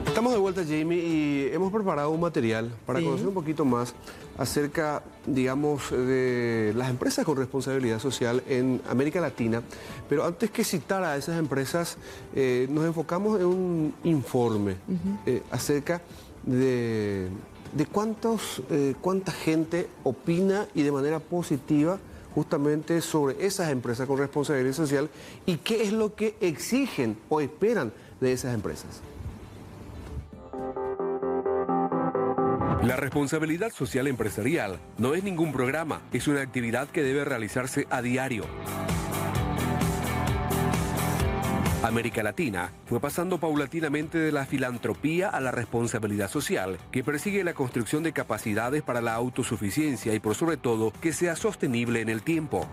Estamos de vuelta gracias, Jamie. Y hemos preparado un material para conocer un poquito más acerca, digamos, de las empresas con responsabilidad social en América Latina. Pero antes que citar a esas empresas, nos enfocamos en un informe acerca de cuánta gente opina y de manera positiva justamente sobre esas empresas con responsabilidad social y qué es lo que exigen o esperan de esas empresas. La responsabilidad social empresarial no es ningún programa, es una actividad que debe realizarse a diario. América Latina fue pasando paulatinamente de la filantropía a la responsabilidad social, que persigue la construcción de capacidades para la autosuficiencia y por sobre todo que sea sostenible en el tiempo.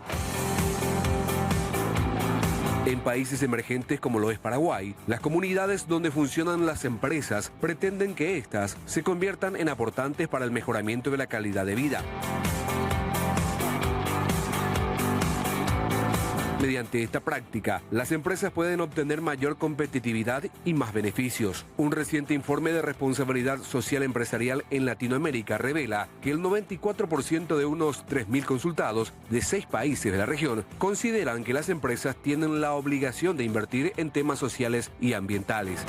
En países emergentes como lo es Paraguay, las comunidades donde funcionan las empresas pretenden que éstas se conviertan en aportantes para el mejoramiento de la calidad de vida. Mediante esta práctica, las empresas pueden obtener mayor competitividad y más beneficios. Un reciente informe de responsabilidad social empresarial en Latinoamérica revela que el 94% de unos 3.000 consultados de 6 países de la región consideran que las empresas tienen la obligación de invertir en temas sociales y ambientales.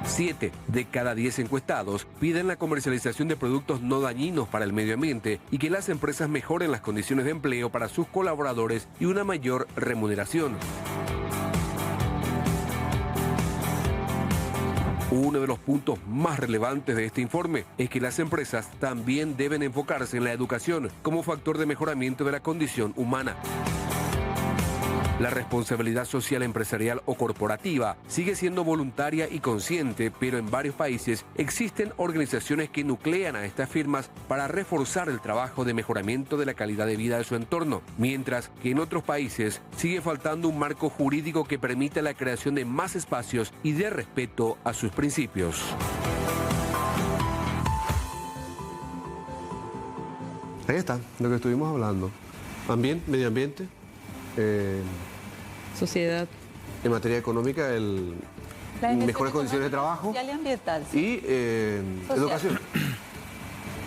7 de cada 10 encuestados piden la comercialización de productos no dañinos para el medio ambiente y que las empresas mejoren las condiciones de empleo para sus colaboradores y una mayor remuneración. Uno de los puntos más relevantes de este informe es que las empresas también deben enfocarse en la educación como factor de mejoramiento de la condición humana. La responsabilidad social empresarial o corporativa sigue siendo voluntaria y consciente, pero en varios países existen organizaciones que nuclean a estas firmas para reforzar el trabajo de mejoramiento de la calidad de vida de su entorno, mientras que en otros países sigue faltando un marco jurídico que permita la creación de más espacios y de respeto a sus principios. Ahí está, lo que estuvimos hablando. Medio ambiente. Sociedad. En materia económica, mejores condiciones de trabajo social y ambiental, sí. Y educación.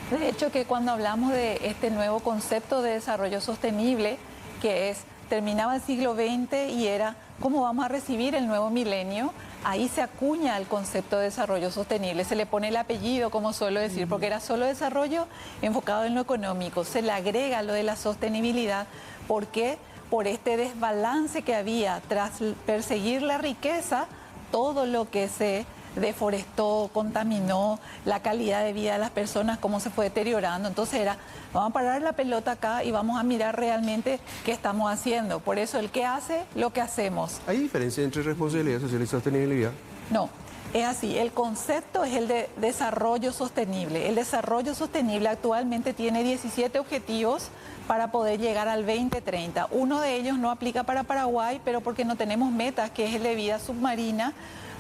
De hecho, que cuando hablamos de este nuevo concepto de desarrollo sostenible, que terminaba el siglo XX y era cómo vamos a recibir el nuevo milenio, ahí se acuña el concepto de desarrollo sostenible, se le pone el apellido, como suelo decir, porque era solo desarrollo enfocado en lo económico, se le agrega lo de la sostenibilidad, porque por este desbalance que había tras perseguir la riqueza, todo lo que se deforestó, contaminó, la calidad de vida de las personas, cómo se fue deteriorando. Entonces vamos a parar la pelota acá y vamos a mirar realmente qué estamos haciendo. Por eso el que hace, lo que hacemos. ¿Hay diferencia entre responsabilidad social y sostenibilidad? No. Es así, el concepto es el de desarrollo sostenible. El desarrollo sostenible actualmente tiene 17 objetivos para poder llegar al 2030. Uno de ellos no aplica para Paraguay, pero porque no tenemos metas, que es el de vida submarina,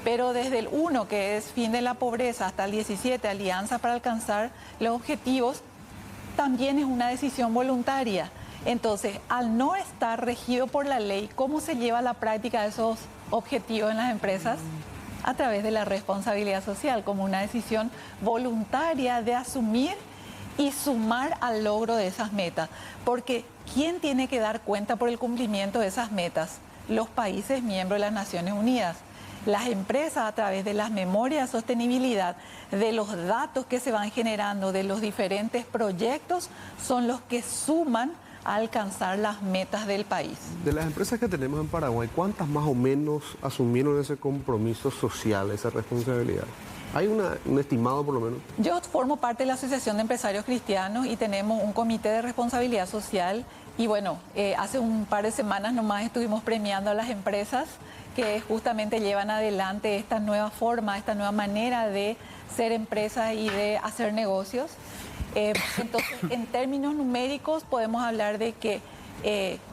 pero desde el 1, que es fin de la pobreza, hasta el 17, alianza para alcanzar los objetivos, también es una decisión voluntaria. Entonces, al no estar regido por la ley, ¿cómo se lleva a la práctica esos objetivos en las empresas? A través de la responsabilidad social, como una decisión voluntaria de asumir y sumar al logro de esas metas. Porque ¿quién tiene que dar cuenta por el cumplimiento de esas metas? Los países miembros de las Naciones Unidas. Las empresas, a través de las memorias de sostenibilidad, de los datos que se van generando, de los diferentes proyectos, son los que suman a alcanzar las metas del país. De las empresas que tenemos en Paraguay, ¿cuántas más o menos asumieron ese compromiso social, esa responsabilidad? ¿Hay un estimado por lo menos? Yo formo parte de la Asociación de Empresarios Cristianos y tenemos un comité de responsabilidad social y bueno, hace un par de semanas nomás estuvimos premiando a las empresas que justamente llevan adelante esta nueva forma, esta nueva manera de ser empresa y de hacer negocios. Entonces, en términos numéricos podemos hablar de que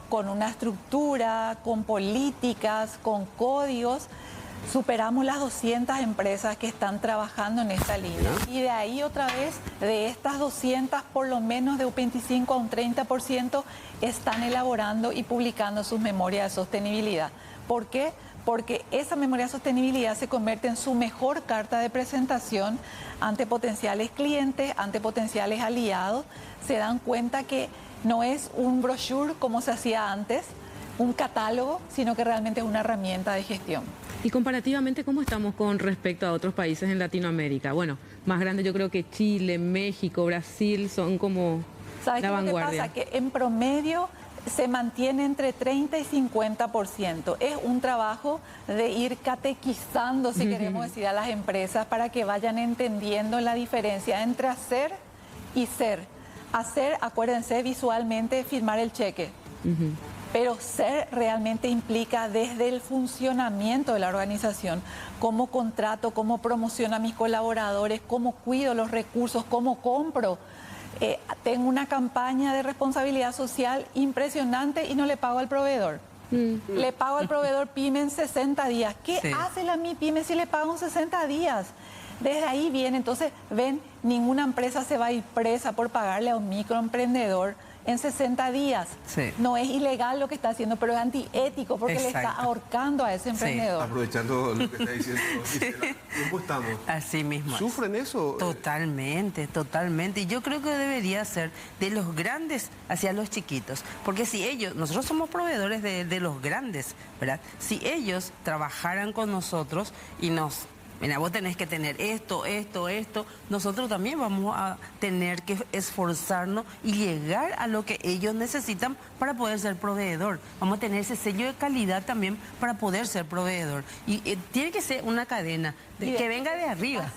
con una estructura, con políticas, con códigos, superamos las 200 empresas que están trabajando en esta línea. Y de ahí otra vez, de estas 200, por lo menos de un 25 a un 30% están elaborando y publicando sus memorias de sostenibilidad. ¿Por qué? porque esa memoria de sostenibilidad se convierte en su mejor carta de presentación ante potenciales clientes, ante potenciales aliados. Se dan cuenta que no es un brochure como se hacía antes, un catálogo, sino que realmente es una herramienta de gestión. Y comparativamente, ¿cómo estamos con respecto a otros países en Latinoamérica? Bueno, más grande yo creo que Chile, México, Brasil son como la vanguardia. ¿Sabes qué pasa? Que en promedio se mantiene entre 30 y 50%. Es un trabajo de ir catequizando, si queremos decir, a las empresas para que vayan entendiendo la diferencia entre hacer y ser. Hacer, acuérdense, visualmente firmar el cheque. Pero ser realmente implica desde el funcionamiento de la organización, cómo contrato, cómo promociono a mis colaboradores, cómo cuido los recursos, cómo compro. Tengo una campaña de responsabilidad social impresionante y no le pago al proveedor. Le pago al proveedor PYME en 60 días. ¿Qué hace la MIPYME si le pago en 60 días? Desde ahí viene, entonces, ven, ninguna empresa se va a ir presa por pagarle a un microemprendedor en 60 días. No es ilegal lo que está haciendo, pero es antiético porque le está ahorcando a ese emprendedor. Aprovechando lo que está diciendo Gisela, ¿cómo estamos? Así mismo. ¿Sufren eso? Totalmente, totalmente. Y yo creo que debería ser de los grandes hacia los chiquitos. Porque si ellos, nosotros somos proveedores de los grandes, ¿verdad? Si ellos trabajaran con nosotros y nos... Mira, vos tenés que tener esto, nosotros también vamos a tener que esforzarnos y llegar a lo que ellos necesitan para poder ser proveedor. Vamos a tener ese sello de calidad también para poder ser proveedor. Y tiene que ser una cadena que venga de arriba.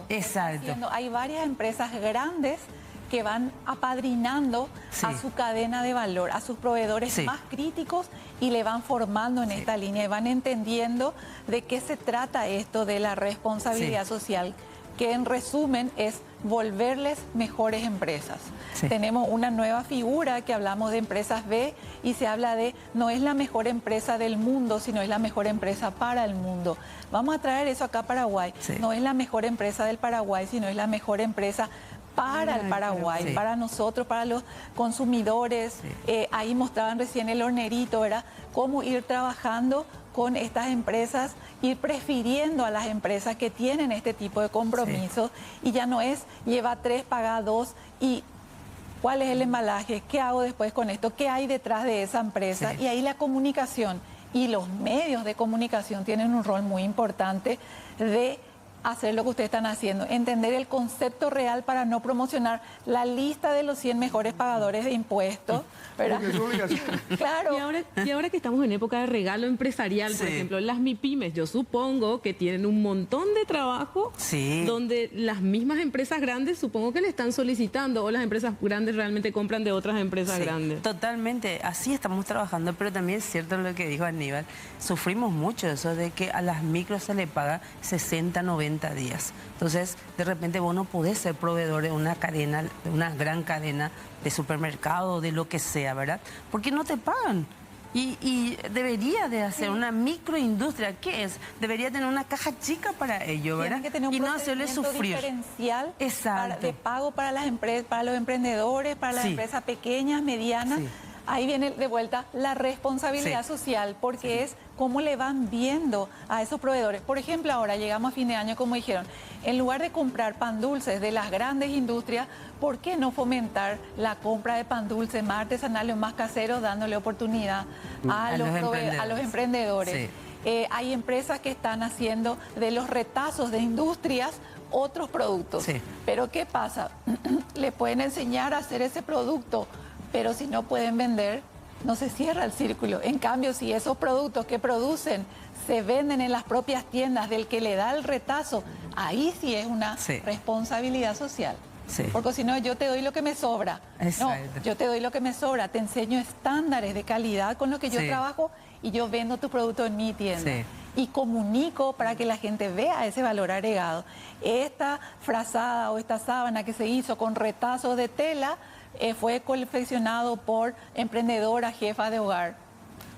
Exacto. Hay varias empresas grandes que van apadrinando a su cadena de valor, a sus proveedores más críticos y le van formando en esta línea y van entendiendo de qué se trata esto de la responsabilidad social, que en resumen es volverles mejores empresas. Tenemos una nueva figura que hablamos de empresas B y se habla de no es la mejor empresa del mundo, sino es la mejor empresa para el mundo. Vamos a traer eso acá a Paraguay. No es la mejor empresa del Paraguay, sino es la mejor empresa para el Paraguay, para nosotros, para los consumidores. Ahí mostraban recién el hornerito, ¿verdad? Cómo ir trabajando con estas empresas, ir prefiriendo a las empresas que tienen este tipo de compromisos y ya no es lleva 3, paga 2 y ¿cuál es el embalaje? ¿Qué hago después con esto? ¿Qué hay detrás de esa empresa? Y ahí la comunicación y los medios de comunicación tienen un rol muy importante de hacer lo que ustedes están haciendo, entender el concepto real para no promocionar la lista de los 100 mejores pagadores de impuestos, ¿verdad? Claro. Y ahora que estamos en época de regalo empresarial, por ejemplo, las MIPYMES, yo supongo que tienen un montón de trabajo donde las mismas empresas grandes supongo que le están solicitando o las empresas grandes realmente compran de otras empresas grandes. Totalmente, así estamos trabajando, pero también es cierto lo que dijo Aníbal, sufrimos mucho eso de que a las micros se le paga 60, 90 días. Entonces, de repente vos no podés ser proveedor de una cadena, de una gran cadena de supermercado, de lo que sea, ¿verdad? Porque no te pagan. Y debería de hacer una microindustria, ¿qué es? Debería tener una caja chica para ello, ¿verdad? Que tener un y no hacerle sufrir. Diferencial de pago para las empresas, para los emprendedores, para las empresas pequeñas, medianas. Ahí viene de vuelta la responsabilidad social, porque es cómo le van viendo a esos proveedores. Por ejemplo, ahora llegamos a fin de año, como dijeron, en lugar de comprar pan dulces de las grandes industrias, ¿por qué no fomentar la compra de pan dulce más artesanal o más casero, dándole oportunidad a los emprendedores? Hay empresas que están haciendo de los retazos de industrias otros productos. Pero ¿qué pasa? Le pueden enseñar a hacer ese producto, pero si no pueden vender, no se cierra el círculo. En cambio, si esos productos que producen se venden en las propias tiendas del que le da el retazo, ahí sí es una responsabilidad social. Porque si no, yo te doy lo que me sobra. No, yo te doy lo que me sobra, te enseño estándares de calidad con los que yo trabajo y yo vendo tu producto en mi tienda. Y comunico para que la gente vea ese valor agregado. Esta frazada o esta sábana que se hizo con retazos de tela fue confeccionado por emprendedora, jefa de hogar.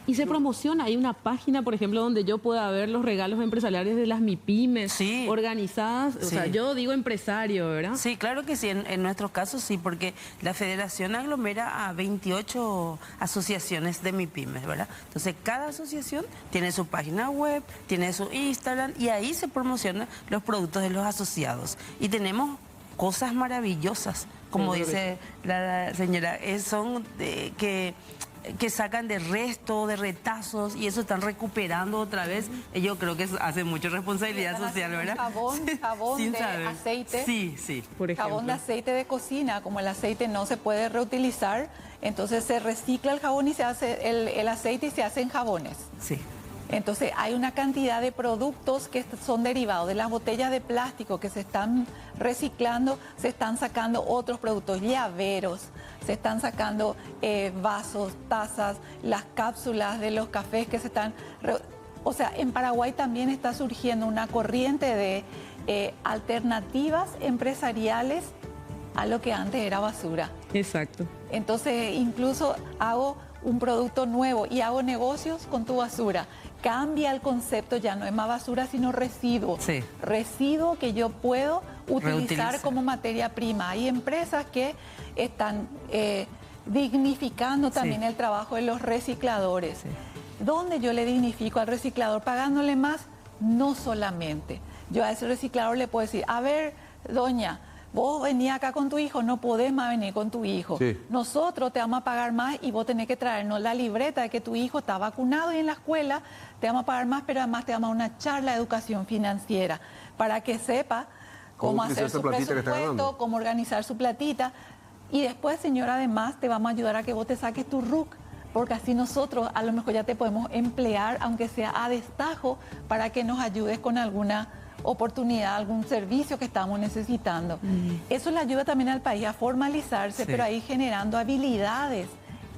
Y se promociona, hay una página, por ejemplo, donde yo pueda ver los regalos empresariales de las MIPYMES organizadas. O sea, yo digo empresario, ¿verdad? Sí, claro que sí, en nuestro caso sí, porque la federación aglomera a 28 asociaciones de MIPYMES, ¿verdad? Entonces, cada asociación tiene su página web, tiene su Instagram y ahí se promocionan los productos de los asociados. Y tenemos cosas maravillosas, como dice la señora, son que sacan de resto, de retazos, y eso están recuperando otra vez. Yo creo que eso hace mucha responsabilidad social, ¿verdad? Jabón de aceite. Sí. Por ejemplo. Jabón de aceite de cocina, como el aceite no se puede reutilizar, entonces se recicla el jabón y se hace el aceite y se hacen jabones. Sí. Entonces hay una cantidad de productos que son derivados de las botellas de plástico que se están reciclando, se están sacando otros productos, llaveros, se están sacando vasos, tazas, las cápsulas de los cafés que se están... O sea, en Paraguay también está surgiendo una corriente de alternativas empresariales a lo que antes era basura. Exacto. Entonces incluso hago un producto nuevo y hago negocios con tu basura. Cambia el concepto, ya no es más basura, sino residuo. Sí. Residuo que yo puedo utilizar como materia prima. Hay empresas que están dignificando también el trabajo de los recicladores. Sí. ¿Dónde yo le dignifico al reciclador? Pagándole más, no solamente. Yo a ese reciclador le puedo decir, a ver, doña, vos venís acá con tu hijo, no podés más venir con tu hijo. Sí. Nosotros te vamos a pagar más y vos tenés que traernos la libreta de que tu hijo está vacunado y en la escuela te vamos a pagar más, pero además te vamos a dar una charla de educación financiera para que sepa cómo hacer su presupuesto, cómo organizar su platita. Y después, señora, además te vamos a ayudar a que vos te saques tu RUC, porque así nosotros a lo mejor ya te podemos emplear, aunque sea a destajo, para que nos ayudes con alguna oportunidad, algún servicio que estamos necesitando. Eso le ayuda también al país a formalizarse, pero ahí generando habilidades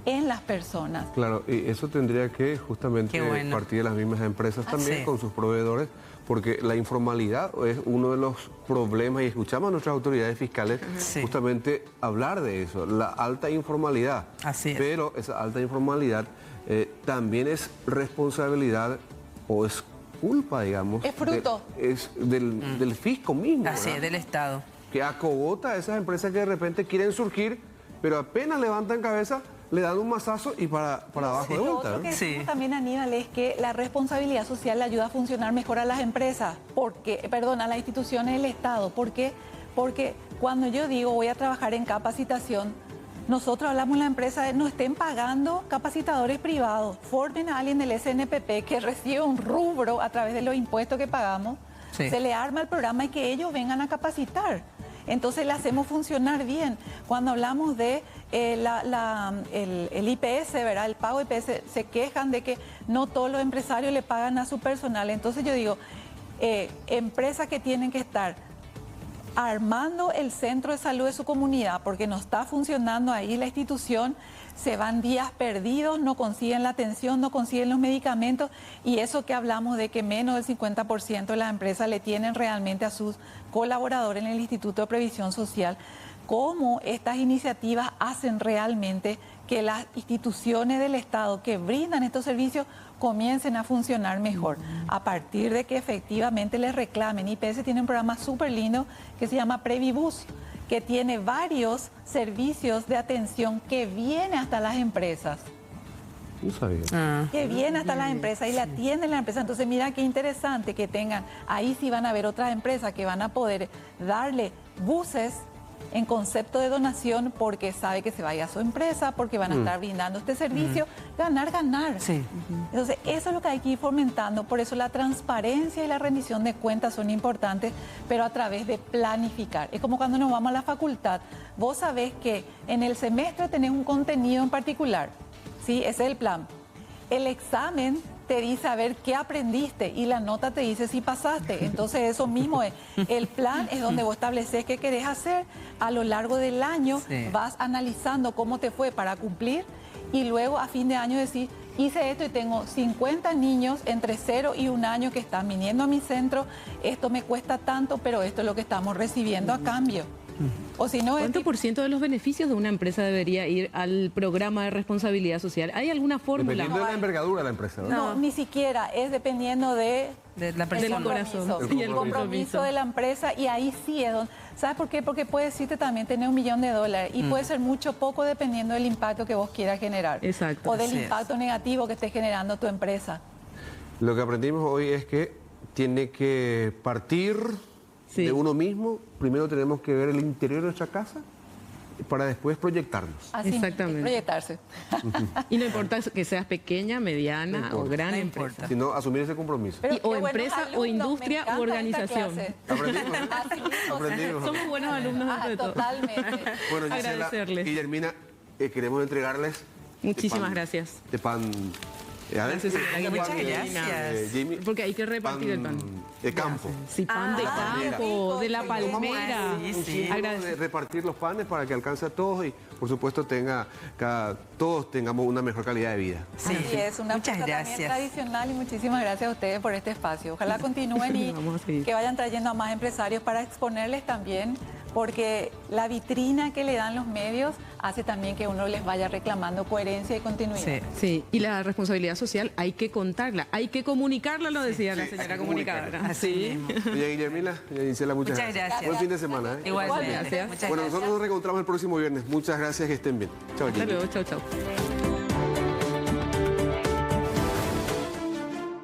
en las personas. Claro, y eso tendría que justamente partir de las mismas empresas también con sus proveedores, porque la informalidad es uno de los problemas y escuchamos a nuestras autoridades fiscales justamente hablar de eso, la alta informalidad. Así es. Pero esa alta informalidad también es responsabilidad o es culpa, digamos. Es fruto. Del fisco mismo. Así es, del Estado. Que acogota a esas empresas que de repente quieren surgir, pero apenas levantan cabeza, le dan un mazazo y para abajo de vuelta. Lo que decimos también, Aníbal, es que la responsabilidad social le ayuda a funcionar mejor a las empresas, a las instituciones del Estado. ¿Por qué? Porque cuando yo digo voy a trabajar en capacitación, nosotros hablamos en la empresa de no estén pagando capacitadores privados, formen a alguien del SNPP que recibe un rubro a través de los impuestos que pagamos, se le arma el programa y que ellos vengan a capacitar. Entonces le hacemos funcionar bien. Cuando hablamos de el IPS, ¿verdad? El pago IPS, se quejan de que no todos los empresarios le pagan a su personal. Entonces yo digo, empresas que tienen que estar armando el centro de salud de su comunidad porque no está funcionando ahí la institución, se van días perdidos, no consiguen la atención, no consiguen los medicamentos, y eso que hablamos de que menos del 50% de las empresas le tienen realmente a sus colaboradores en el Instituto de Previsión Social. ¿Cómo estas iniciativas hacen realmente que las instituciones del Estado que brindan estos servicios comiencen a funcionar mejor? A partir de que efectivamente les reclamen. IPS tiene un programa súper lindo que se llama Previbus, que tiene varios servicios de atención que viene hasta las empresas. No sabía. Que viene hasta las empresas y la atienden la empresa. Entonces mira qué interesante que tengan, ahí sí van a haber otras empresas que van a poder darle buses en concepto de donación porque sabe que se vaya a su empresa, porque van a estar brindando este servicio, ganar. Sí. Entonces eso es lo que hay que ir fomentando, por eso la transparencia y la rendición de cuentas son importantes, pero a través de planificar. Es como cuando nos vamos a la facultad, vos sabés que en el semestre tenés un contenido en particular, ¿sí? Ese es el plan. El examen te dice a ver qué aprendiste y la nota te dice si pasaste. Entonces eso mismo es. El plan es donde vos estableces qué querés hacer. A lo largo del año vas analizando cómo te fue para cumplir y luego a fin de año decís, hice esto y tengo 50 niños entre 0 y 1 año que están viniendo a mi centro. Esto me cuesta tanto, pero esto es lo que estamos recibiendo a cambio. O si no, ¿Cuánto por ciento de los beneficios de una empresa debería ir al programa de responsabilidad social? ¿Hay alguna fórmula? Dependiendo de la envergadura de la empresa, ¿no? No, ni siquiera, es dependiendo de la persona. Del corazón. Y el compromiso de la empresa, y ahí sí es donde... ¿Sabes por qué? Porque puede decirte también tener $1 millón y puede ser mucho o poco dependiendo del impacto que vos quieras generar. Exacto. O del impacto negativo que esté generando tu empresa. Lo que aprendimos hoy es que tiene que partir de uno mismo. Primero tenemos que ver el interior de nuestra casa para después proyectarnos. Así, exactamente. Proyectarse. Y no importa que seas pequeña, mediana o gran empresa. Sino asumir ese compromiso. Pero o empresa, o industria, o organización. Aprendimos, ¿eh? Aprendimos. Somos buenos alumnos dentro de todo. Totalmente. Bueno, Gisela, agradecerles. Guillermina, queremos entregarles... Muchísimas gracias. De pan... Gracias, muchas gracias. Jamie, porque hay que repartir el pan. De campo. Sí, pan de campo, de la palmera. De repartir los panes para que alcance a todos y, por supuesto, todos tengamos una mejor calidad de vida. Sí, es una muchas gracias. Tradicional y muchísimas gracias a ustedes por este espacio. Ojalá continúen y que vayan trayendo a más empresarios para exponerles también, porque la vitrina que le dan los medios hace también que uno les vaya reclamando coherencia y continuidad. Sí, y la responsabilidad social hay que contarla, hay que comunicarla, lo decía la señora comunicadora. Así mismo. Doña Guillermina, doña Gisela, muchas gracias. Buen fin de semana. Igualmente. Gracias. Bueno, nosotros nos reencontramos el próximo viernes. Muchas gracias, que estén bien. Chao, Hasta luego, chao, chao.